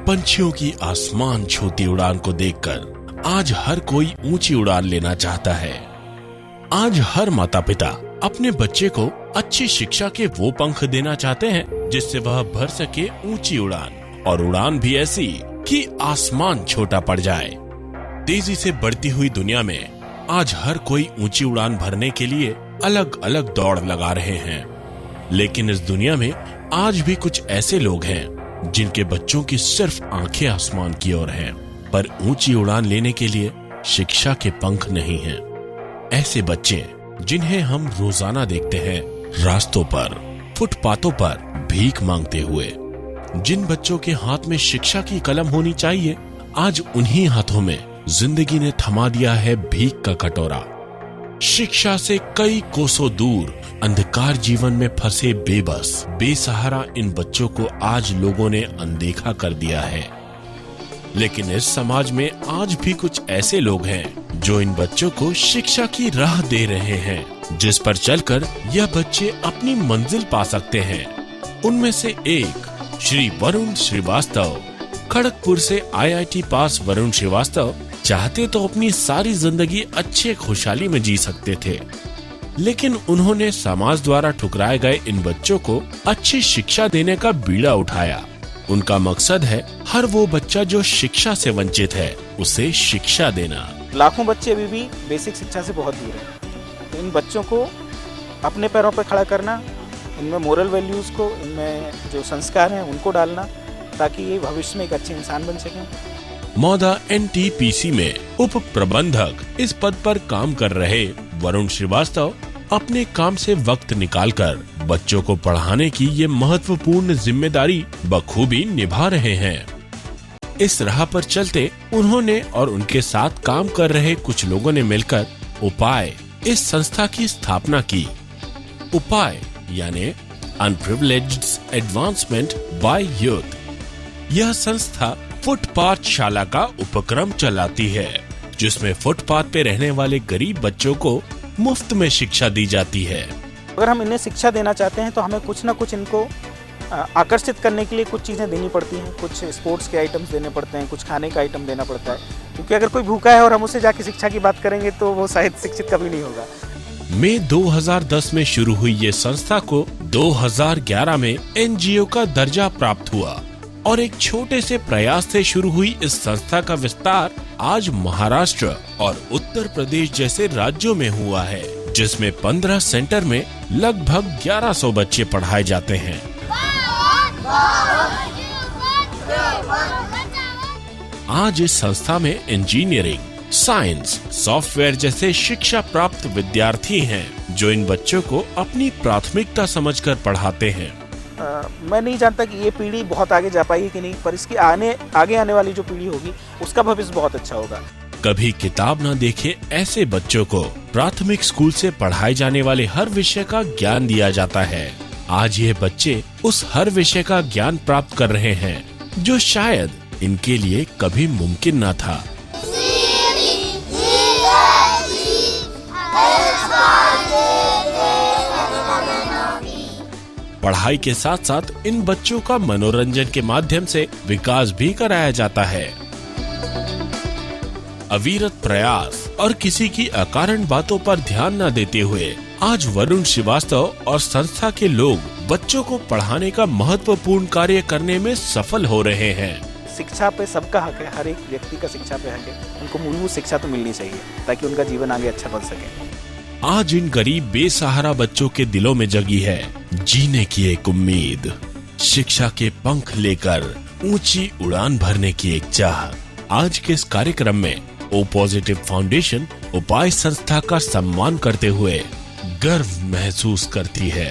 पंछियों की आसमान छूती उड़ान को देखकर आज हर कोई ऊंची उड़ान लेना चाहता है। आज हर माता पिता अपने बच्चे को अच्छी शिक्षा के वो पंख देना चाहते हैं जिससे वह भर सके ऊंची उड़ान, और उड़ान भी ऐसी कि आसमान छोटा पड़ जाए। तेजी से बढ़ती हुई दुनिया में आज हर कोई ऊंची उड़ान भरने के लिए अलग अलग दौड़ लगा रहे हैं, लेकिन इस दुनिया में आज भी कुछ ऐसे लोग हैं जिनके बच्चों की सिर्फ आंखें आसमान की ओर हैं, पर ऊंची उड़ान लेने के लिए शिक्षा के पंख नहीं हैं। ऐसे बच्चे जिन्हें हम रोजाना देखते हैं रास्तों पर, फुटपाथों पर भीख मांगते हुए, जिन बच्चों के हाथ में शिक्षा की कलम होनी चाहिए, आज उन्हीं हाथों में जिंदगी ने थमा दिया है भीख का कटोरा। शिक्षा से कई कोसों दूर अंधकार जीवन में फंसे बेबस, बेसहारा इन बच्चों को आज लोगों ने अनदेखा कर दिया है। लेकिन इस समाज में आज भी कुछ ऐसे लोग हैं जो इन बच्चों को शिक्षा की राह दे रहे हैं, जिस पर चलकर यह बच्चे अपनी मंजिल पा सकते हैं। उनमें से एक श्री वरुण श्रीवास्तव, खड़गपुर से IIT पास वरुण श्रीवास्तव चाहते तो अपनी सारी जिंदगी अच्छे खुशहाली में जी सकते थे, लेकिन उन्होंने समाज द्वारा ठुकराए गए इन बच्चों को अच्छी शिक्षा देने का बीड़ा उठाया। उनका मकसद है हर वो बच्चा जो शिक्षा से वंचित है उसे शिक्षा देना। लाखों बच्चे अभी भी बेसिक शिक्षा से बहुत दूर हैं, तो इन बच्चों को अपने पैरों पर खड़ा करना, इनमें मोरल वैल्यूज को, इनमें जो संस्कार हैं उनको डालना, ताकि ये भविष्य में एक अच्छे इंसान बन सकें। मौदा NTPC में उप प्रबंधक इस पद पर काम कर रहे वरुण श्रीवास्तव अपने काम से वक्त निकालकर बच्चों को पढ़ाने की ये महत्वपूर्ण जिम्मेदारी बखूबी निभा रहे हैं। इस राह पर चलते उन्होंने और उनके साथ काम कर रहे कुछ लोगों ने मिलकर उपाय इस संस्था की स्थापना की। उपाय यानी अनप्रिविलेज्ड एडवांसमेंट बाय यूथ। यह संस्था फुटपाथ शाला का उपक्रम चलाती है, जिसमें फुटपाथ पे रहने वाले गरीब बच्चों को मुफ्त में शिक्षा दी जाती है। अगर हम इन्हें शिक्षा देना चाहते हैं तो हमें कुछ न कुछ इनको आकर्षित करने के लिए कुछ चीज़ें देनी पड़ती हैं। कुछ स्पोर्ट्स के आइटम्स देने पड़ते हैं, कुछ खाने का आइटम देना पड़ता है, क्योंकि अगर कोई भूखा है और हम उससे जाके शिक्षा की बात करेंगे तो वो शायद शिक्षित कभी नहीं होगा। मई 2010 में शुरू हुई ये संस्था को 2011 में NGO का दर्जा प्राप्त हुआ, और एक छोटे से प्रयास से शुरू हुई इस संस्था का विस्तार आज महाराष्ट्र और उत्तर प्रदेश जैसे राज्यों में हुआ है, जिसमें 15 सेंटर में लगभग 1100 बच्चे पढ़ाए जाते हैं। आज इस संस्था में इंजीनियरिंग, साइंस, सॉफ्टवेयर जैसे शिक्षा प्राप्त विद्यार्थी हैं, जो इन बच्चों को अपनी प्राथमिकता समझकर पढ़ाते हैं। मैं नहीं जानता कि ये पीढ़ी बहुत आगे जा पाएगी कि नहीं, पर इसकी आगे आने वाली जो पीढ़ी होगी उसका भविष्य बहुत अच्छा होगा। कभी किताब न देखे ऐसे बच्चों को प्राथमिक स्कूल से पढ़ाए जाने वाले हर विषय का ज्ञान दिया जाता है। आज ये बच्चे उस हर विषय का ज्ञान प्राप्त कर रहे हैं जो शायद इनके लिए कभी मुमकिन न था। पढ़ाई के साथ साथ इन बच्चों का मनोरंजन के माध्यम से विकास भी कराया जाता है। अविरत प्रयास और किसी की अकारण बातों पर ध्यान न देते हुए आज वरुण श्रीवास्तव और संस्था के लोग बच्चों को पढ़ाने का महत्वपूर्ण कार्य करने में सफल हो रहे हैं। शिक्षा पे सबका हक है, हर एक व्यक्ति का शिक्षा पे हक है। उनको मूलभूत शिक्षा तो मिलनी चाहिए ताकि उनका जीवन आगे अच्छा बन सके। आज इन गरीब बेसहारा बच्चों के दिलों में जगी है जीने की एक उम्मीद, शिक्षा के पंख लेकर ऊंची उड़ान भरने की एक चाह। आज के इस कार्यक्रम में ओ पॉजिटिव फाउंडेशन उपाय संस्था का सम्मान करते हुए गर्व महसूस करती है।